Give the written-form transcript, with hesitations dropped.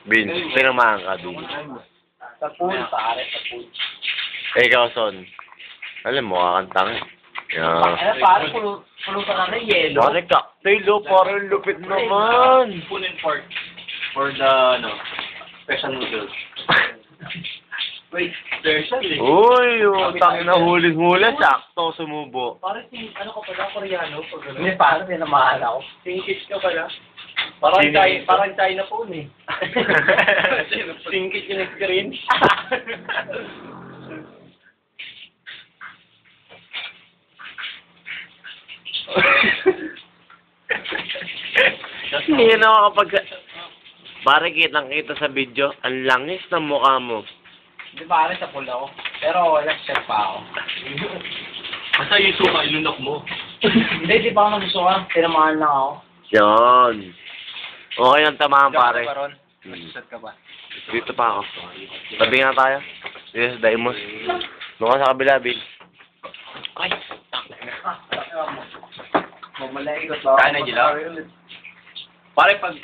Vince, pinamahan ka, Vince. Sa pool, pare, sa pool. Ikaw, Son. Alam mo, kakantang. Yeah. Pare, pulo pa na ng yelo. Pare, cocktail, oh. Parang lupit naman. Spoon and fork. For the, special noodles. Wait, special eh. Uy, utang na huling-huli. Sakto, sumubo. Pare, ano ka pala, Koreano? Hindi, pare, pinamahan ako. Singkit ka pala. Parang China phone eh. Singkit yung screen. Hindi na ako kapag... Pare, kitang-kita sa video, ang langis ng mukha mo. Hindi pare, sa pool ako. Pero nag-chef pa ako. Basta yung suka, ilunok mo. Hindi, di pa ako nagsusuka. Pinamahan lang ako. Yan. Okay ang tamahan, pare. Mag-shot ka ba? Dito pa ako. Tabi nga tayo. Dito sa Daimos. Doon ka sa kabila, Bill. Ay, mamalaikot ba? Kaya na, Gila? Pare, pag,